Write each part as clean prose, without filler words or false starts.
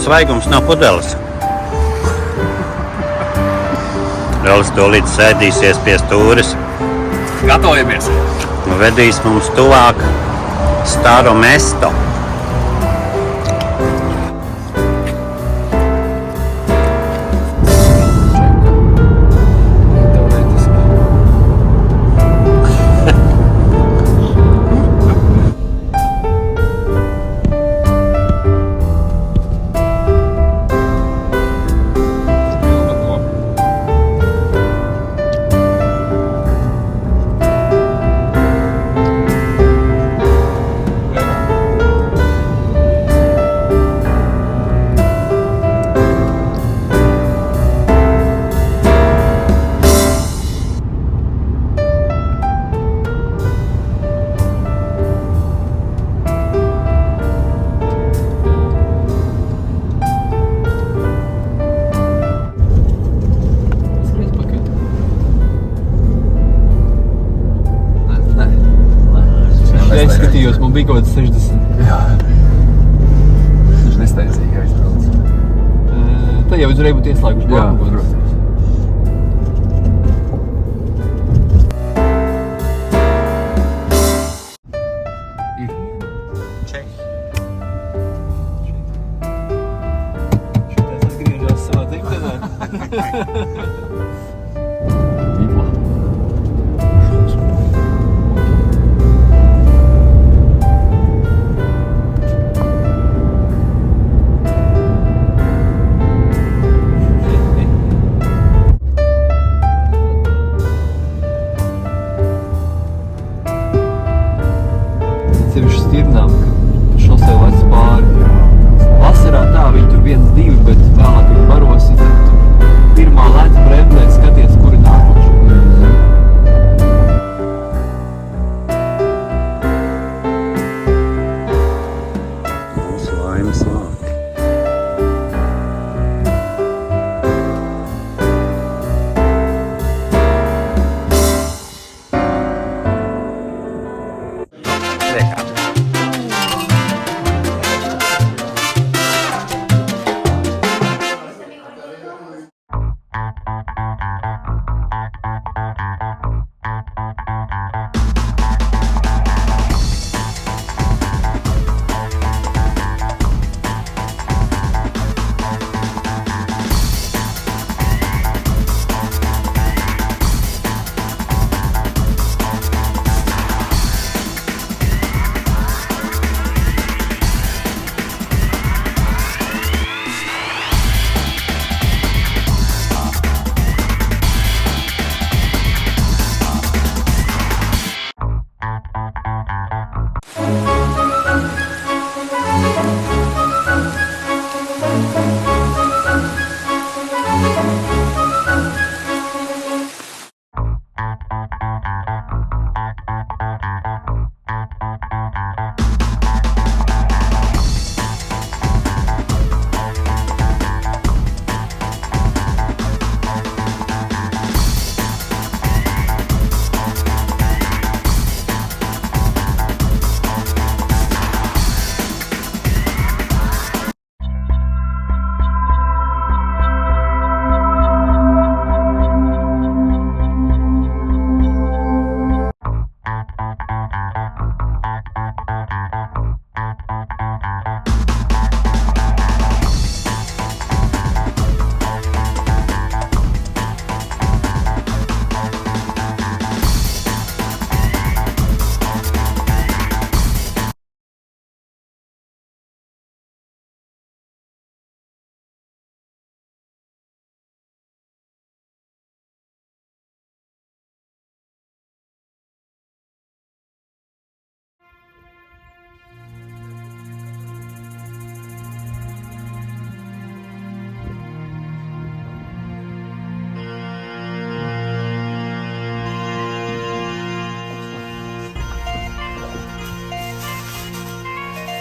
svaigums no pudeles. Relis tūlīt sēdīsies pie stūres. Gatavojamies! Un vedīs mums tuvāk Staro Mesto. Es skatījos, man bija kaut kāds 60. Jā. Viņš nesteidzīgi aizbrauc. Tā jau uzreiz būtu ieslēguši blakus. Protams. Šitais atgriežās savā dzimtenē. Vipla. Sevišķi stirnām, ka šosei lec pāri. Vasarā tā, viņi tur 1-2, bet vēlāk viņi barosi, tad tu pirmā lec bremzē, skaties, kuri nākoši. Mūsu laimes vārti.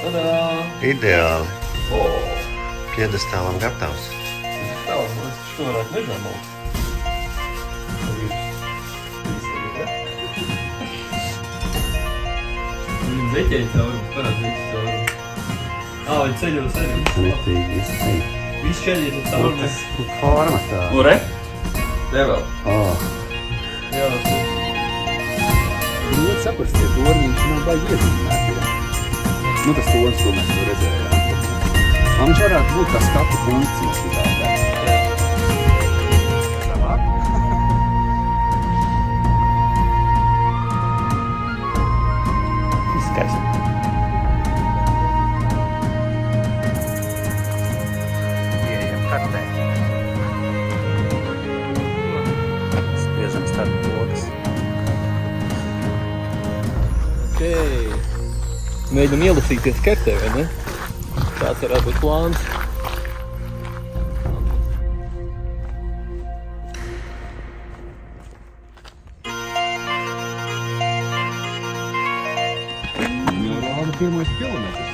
Tadā! Ideāli. O! Piedestālam gatavs. Tā, man es šo varētu mežā malt. Zeķēji caurums, parāds zeķis caurums. Vai ceļo. Ritīgi izcīn. Viss ceļies un caurmēs. Forma tā. Re? Te vēl. Jā, Ļoti saprast, tie torņi, viņš nav baigi iezīmēti. Nu, tas torņs, ko mēs tur redzējām. Viņš varētu būt kā skatu punkts no šitā. Skaisti. Ieejam kartē. Spiežam starp pogas. Mēģinam ielasīties kartē, vai ne? Tāds varētu būt plāns. Jau rāda pirmais kilometrs.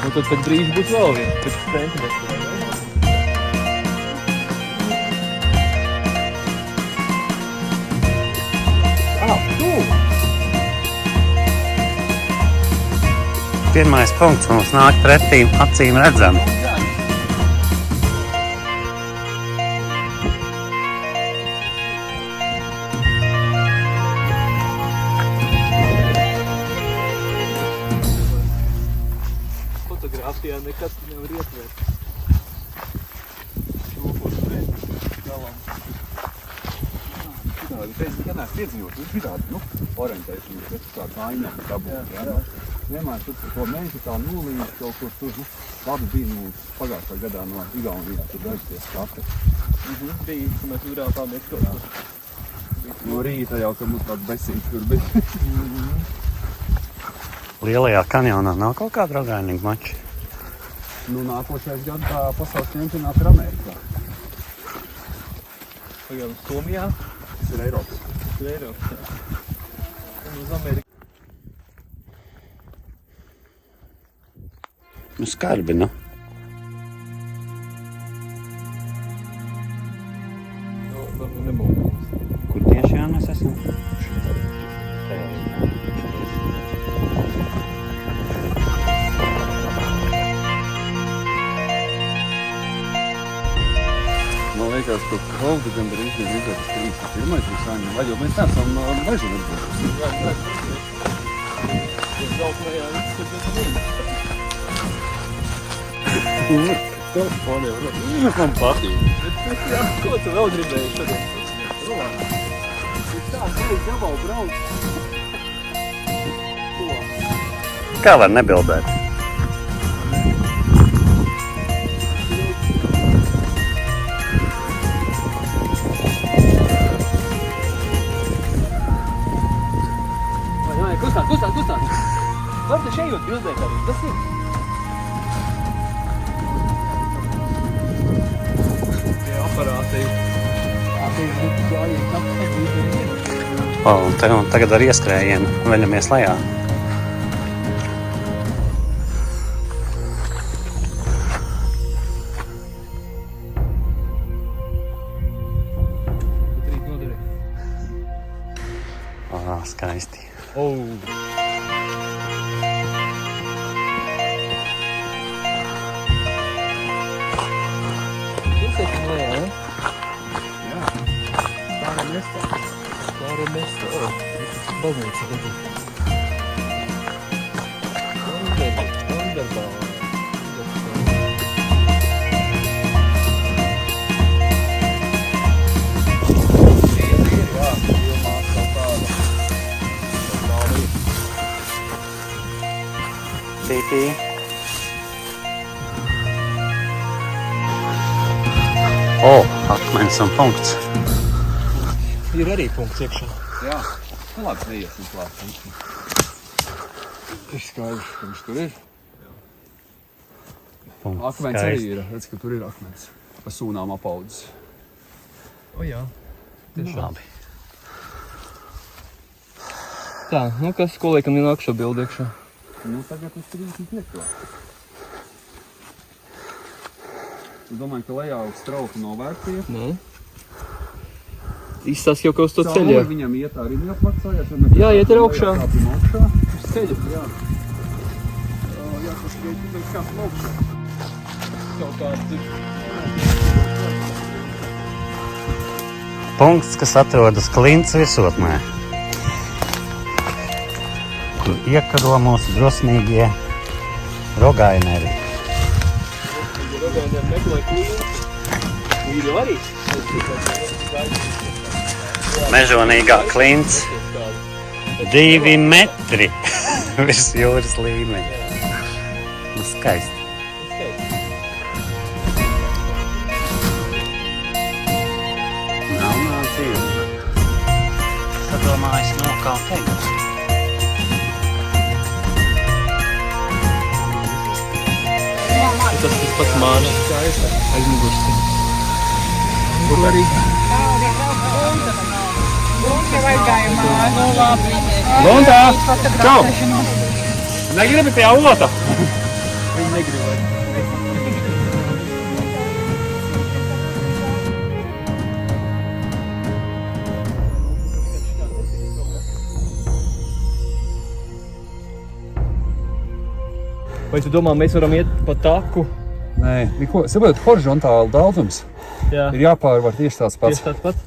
Nu tad pēc brīža būs vēl viens, pēc centimetru, vai ne? Pirmais punkts mums nāk pretī acīm redzami. Fotogrāfijā nekas nevar ietvērt. Šūpus, ne? Galam. Ja neesmu piedzīvot, viņš ir tādi, orientēšanās, bet tā kaina dabūt, jā. Vienmēr tur par to mežu tā nulīņas kaut kur tur, labi bija mums pagājušā gadā no Igaunijā, tur dažties skati. Bija, ka mēs uzrāpāmies kaut kur. No rīta jau, ka mums tāds besīgs tur bija. Lielajā kanjonā nav kaut kāda rogainīga mača. Nu, nākošais gads tā pasaules čempionāts ir Amerikā. Pagājām Somijā. Tas ir Eiropas. Tas ir Eiropas, jā. Un uz Ameriku. Nu, skarbi, nu. Varbūt nebūs. Kur tieši jā mēs esam? Man liekas, ka Holdi gan drīz redzēt, ka 31. ir saimna, vai jau mēs neesam mežu redzēt. Telefoniem, Man patīk. ko tu vēl gribēji šodien? Tā, es dabau brauc. Kā var nebildēt? Vai, kustāt. Var te šeit bildēt arī, tas ir. Tie aparāti. Un tagad ar ieskrējienu veļamies lejā. Skaisti. Baznīca, Pīpī. Akmens un punkts. Ir arī punkts iekšā. Jā, nu labi, neiesim klāt. Ir skaidrs, ka viņš tur ir. Punkts. Akmens arī ir, redz, ka tur ir akmens. Pa sūnām apaudzes. O jā. Labi. Tā, nu kas, ko liekam nākšo bildi iekšā? Nu, tagad uz 35. Es domāju, ka lejā uz strauku novērtīja. Nē. Izstāsta jau, ka uz to ceļu. Cauri viņam iet arī neapmaksājās. Jā, iet ar augšā. Uz ceļu. Jā. Jā, tas ir kāds augšā. Kaut kāds ir. Punkts, kas atrodas Klints virsotnē, kur iekaro mūsu drosmīgie rogaineri. Rogaineri meklē Klints. Ir jau arī. Mežonīgā Klints 2 metri virs jūras līmeņa. Nu, skaisti. Nav nācība. Sadomājis, nu, kā teikt. Tas pats mānis aizmugurs. Kur arī? Lontā! Čau! Negribi pie avota? Viņi negrib. Vai tu domā, mēs varam iet pa taku? Nē, saprot, horizontāli daudzums Jā. ir jāpārvar tieši tāds pats. Tieši tāds pats.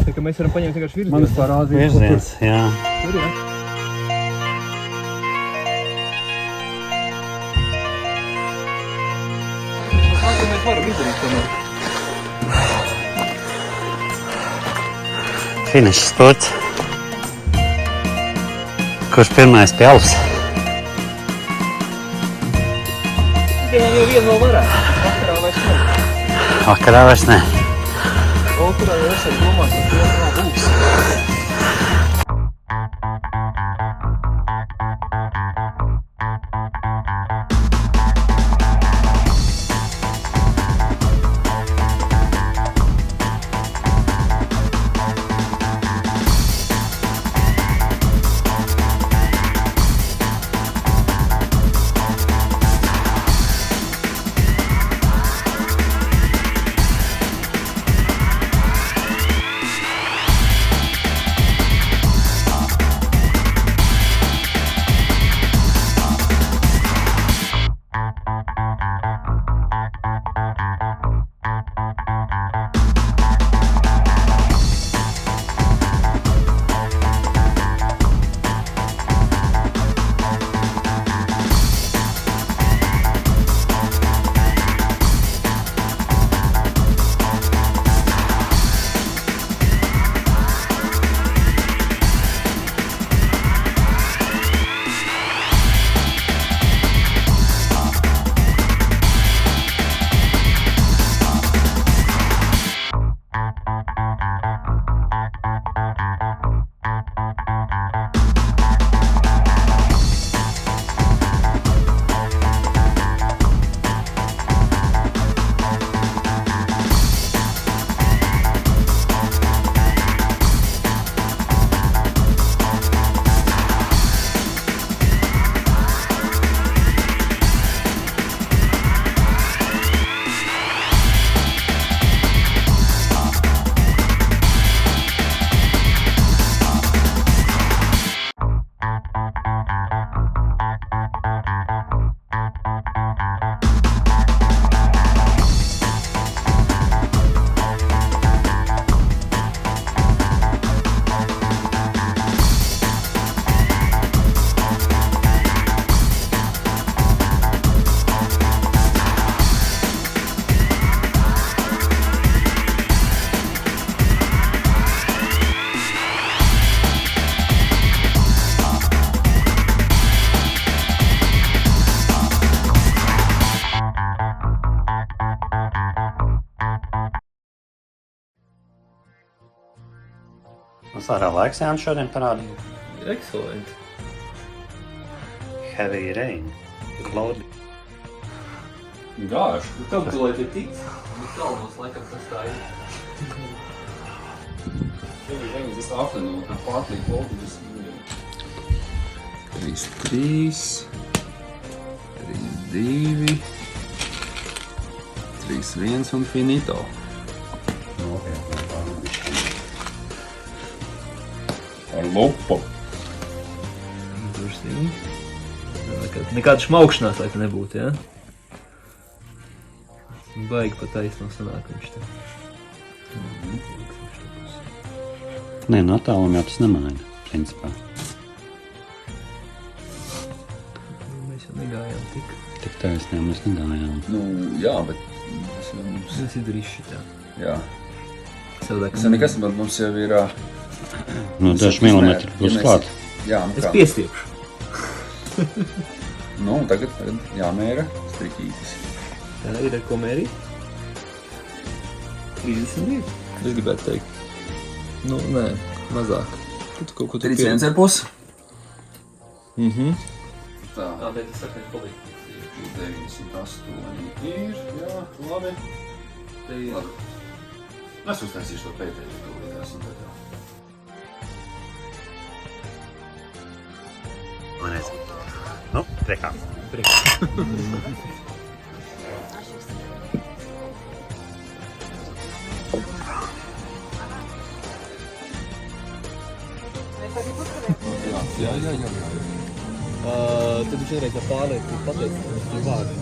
Tā kā mēs varam paņemt vienkārši virzienu. Manis parādīja, Virziens, jā. Tur, jā. Kā mēs varam izdarīt tomēr? Finišs spurts. Kurš pirmais pie alus? Jau vienu vēl varētu. Vakarā vairs ne. Vakarā vairs ne. Vakarā jau esam domās, ka to nav būs. Mums ārā laiks Jānis šodien parādīja. Excellent. Heavy rain. Cloudy. Gāž. Kaut ko, lai te tic. Kalnos laikam tas tā ir. Heavy rain this afternoon and partly cloudy this evening. 3-3. 3-2. 3-1 un finito. Ar lupu. Drusciņi. Nekāda šmaukšanās, lai te nebūtu, ja? Baigi pa taisno sanāk viņš te. Nē, no attāluma jau tas nemaina, principā. Mēs jau negājām tik. Tik taisnē mēs negājām. Nu, jā, bet tas jau mums... Mēs izdarīšu šitā. Jā. Savādāk. Tas jau nekas, bet mums jau ir... Nu, daži milimetri būs klāt. Jā, nu Es kā? piestiepšu. Nu, tagad jāmēra striķītis. Tā ir ar ko mērīt? 32. Es gribētu teikt. Nu, nē, mazāk. Tu kaut ko tu 31,5. Tā, Nē, tas saknes palīdz. 98 ir, jā, labi. Te ir. Labi. Es uztaisīšu to pētēju, to līdzās un tā tā. Man es. Nu, priekā. Jā. Tad viņš vienreiz ar pārlieku pateica, ka viņš ir vārdi.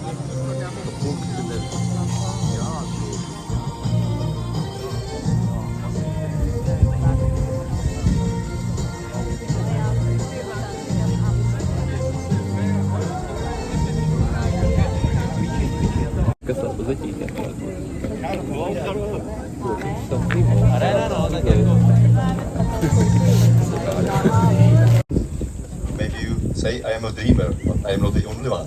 Kas tās pa zeķītiem? Maybe you say I am a dreamer, but I am not the only one.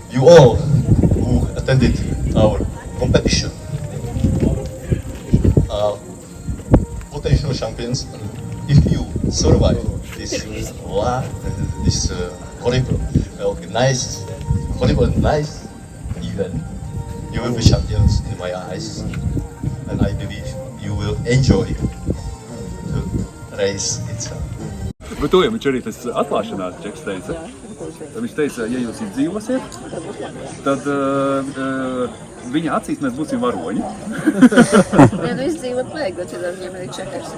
You all who attended our competition are potential champions. If you survive this horrible, nice event, you will be champions in my eyes, and I believe you will enjoy the race itself. Bet to jau viņš arī tas atklāšanās čeks teica. Viņš teica, ja jūs izdzīvosiet, tad viņa acīs mēs būsim varoņi. Ja nu izdzīvot vajag, bet tad viņiem arī čekars.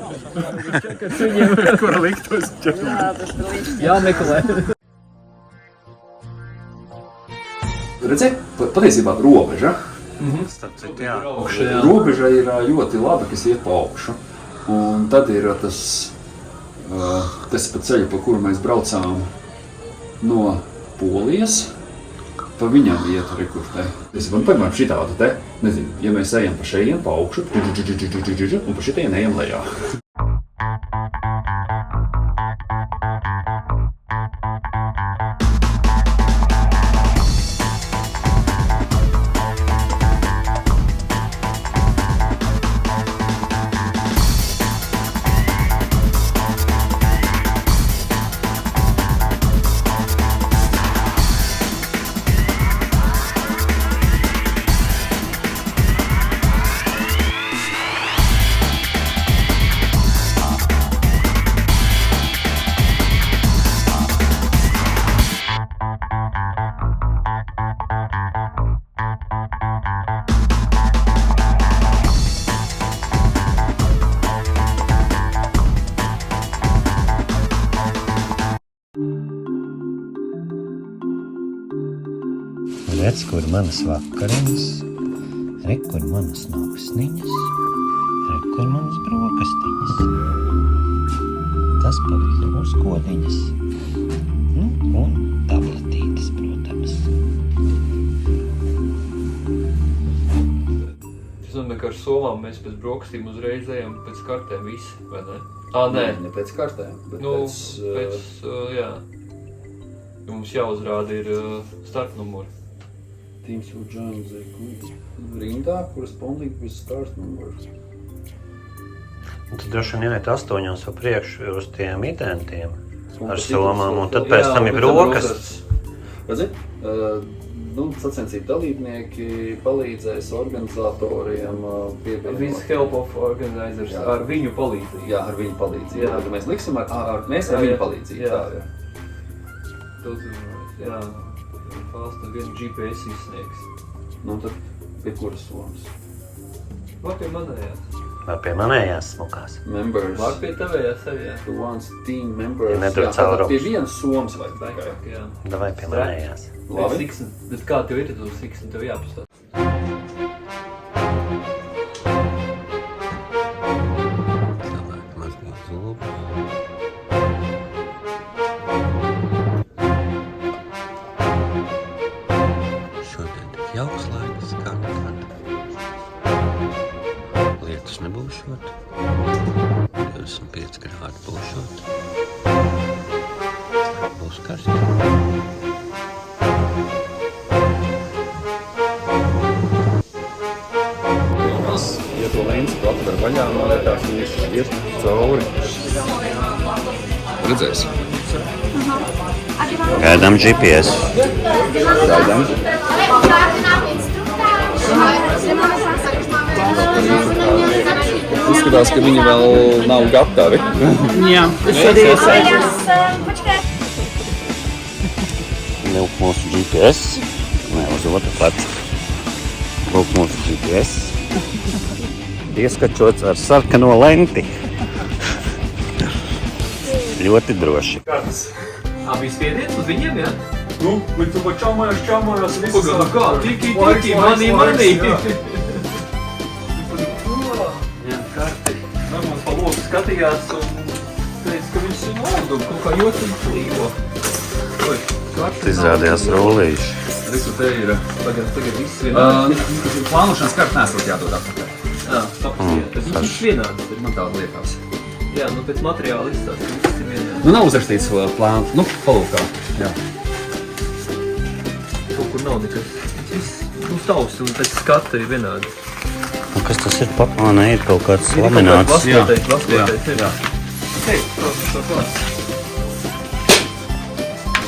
Kur likt tos čekars? Jā, tas ir līdz. Jāmeklē. Redzi, patiesībā robeža. Starp citu, jā. Robeža ir ļoti laba, kas iet pa augšu. Un tad ir tas pa ceļu, pa kuru mēs braucām no Polijas, pa viņām iet rekurtē. Es varu paņemāt šitādu te, nezinu, ja mēs ejam pa šeien, pa augšu, un pa šitien ejam lejā. Redz, kur manas vakariņas, re, kur manas nausniņas, re, kur manas brokastiņas. Tas pa vidu uzkodiņas, nu, un tabletītes, protams. Es domāju, ka ar solām mēs pēc brokastīm uzreiz ejam pēc kartēm visi, vai ne? Nē. Ne pēc kartēm, bet Nu, jā. Jo mums jāuzrāda ir startnumuri. Teams will join the quiz. Rindā corresponding with start number. Un tad droši vien iet 8 pa priekšu uz tiem identiem ar somām, un tad pēc tam ir brokastis. Redzi, sacensību dalībnieki palīdzēs organizatoriem pievienot. With help of organizers, Jā. ar viņu palīdzību. Jā, ar viņu palīdzību. Jā. Tad mēs liksim ar viņu palīdzību. Jā. Tā, jā. Jā, Fausta vienu GPS izsniegs. Nu, tad pie kuras somas? Vai pie manējās? Vai pie manējās smukās? Members. Var pie tavējās arī, jā. The ones team members. Ja netur caurums. Pie vienas somas vajag baigāk, jā. Davai pie manējās. Labi. Bet kā tev ir tad uz siksni, tev jāpastāt? Šodien tik jauks laiks, kā nekad. Lietus nebūšot. 25 grādi būšot. Būs karsti. Ja to lenci atver vaļā, man liekas, viņš iet cauri. Redzēs. Gaidām GPS. Gaidām. Izskatās, ka viņi vēl nav gatavi. Jā, es arī Lūk mūsu GPS. Nē, uz otru plecu. Lūk mūsu GPS. Ieskačots ar sarkano lenti. Ļoti droši. Abi spiediens uz viņiem, jā? Nu, viņi tu čamājas, Pagad, nu kā? Tiki, manī. Jā, karti. Normāls pa loku skatījās un teica, ka viņš ir naudu, kaut kā jocīgi plīvo. Oi, karti Izrādījās rullīši. Visu te ir. Tagad viss vienāds. Plānošanas karti nesot jādod atpakaļ. Jā, sapasiet. Bet viņš vienāds ir. Man tāda liekas. Jā, nu pēc materiāla izstās, ka viss ir vienāds. Nu, nav uzrakstīts plāns. Nu, palūkā. Jā. Kaut kur nav nekas. Viss, nu, tavs un pēc skata ir vienādi. Un kas tas ir? Nē, ir kaut kāds laminēts. Vaskotais ir. Jā. Hei, protams, to klāt.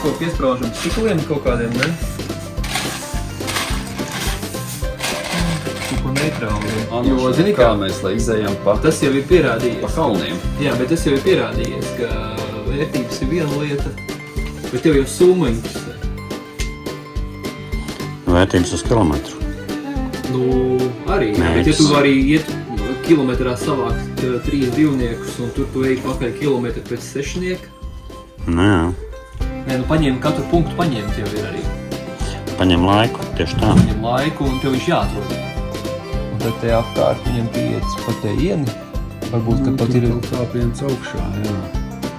Ko piespraužam stikliem kaut kādiem, ne? Kaut ko neitrāli. Jo, zini kā mēs, lai izējām pa Tas jau ir pierādījies. kalniem. Jā, bet tas jau ir pierādījies, ka vērtības ir viena lieta, bet tev jau summa interesē. Vērtības uz kilometru. Nu, arī. Nē, Bet ja tas- tu vari iet kilometrā savākt 3 divniekus un tur tu ej pakaļ kilometru pēc sešnieka, Nu jā. nē, nu paņem katru punktu paņemt jau ir arī. Paņem laiku, tieši tā. Paņem laiku un tev viņš jāatrod. Un tad te apkārt viņam pieiet pa te ieni. Varbūt, ka pat ir... Kāpiens augšā, jā.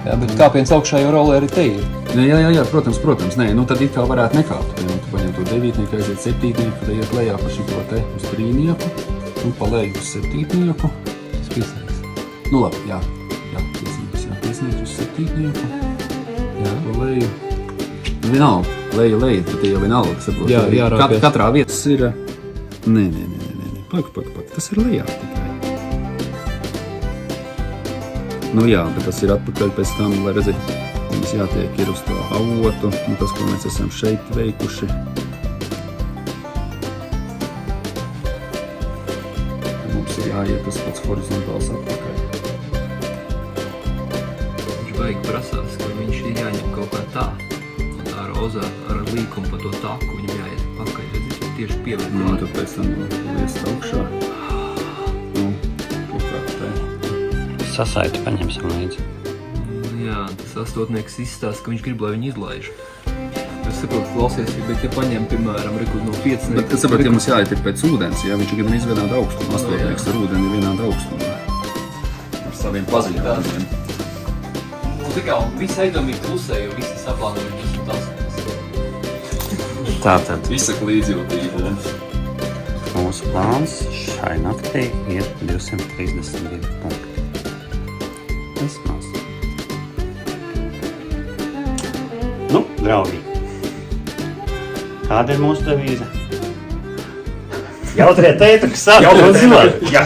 Jā, bet kāpiens augšā jau rolleri te ir. Jā, protams. Nē, nu tad it kā varētu nekāpt. Ja, tu paņem to 9, aiziet 7, tad iet lejā pa šito te uz 3, un pa leju uz 7. Tas piesnieks. Nu labi, jā, piesniedz uz 7. Jā, pa leju. Nu, vienalga, leja, tad jau vienalga, saprot. Jā, jārāpjas. Katrā vietas ir... Nē. Pak. Tas ir lejā tikai. Nu jā, bet tas ir atpakaļ pēc tam, lai redzi, mums jātiek ir uz to avotu, un tas, ko mēs esam šeit veikuši. Mums ir jāiet tas pats horizontāls atpakaļ. Viņš baigi prasās, ka viņš ir jāņem kaut kā tā. Un tā rozā ar līkumu pa to taku viņam jāiet pakaļ. Redzi, tieši pievērt Un klāt. tad pēc tam liest augšā. Nu, kaut kā te. Sasaiti paņemsim līdzi. Jā, tas astotnieks izstāsta, ka viņš grib, lai viņu izlaiž. Es saprotu, klausies, bet ja paņem, piemēram, rekur no 5... Bet, saprot, ja mums jāiet ir pēc ūdens, ja viņš ir gan izvienāda augstuma, astotnieks ar ūdeni ir vienāda augstuma. Ar saviem pazītājumiem. Un tā kā visi aizdomīgi klusē, jo visi saplānojuši esmu tas. Tātad Izsaka līdzjūtību. mūsu plāns šai naktī ir 232 punkti. Vismaz. Nu, draugi. Kāda ir mūsu devīze? Jautriet teitu, kas sāk to zināt. Jā.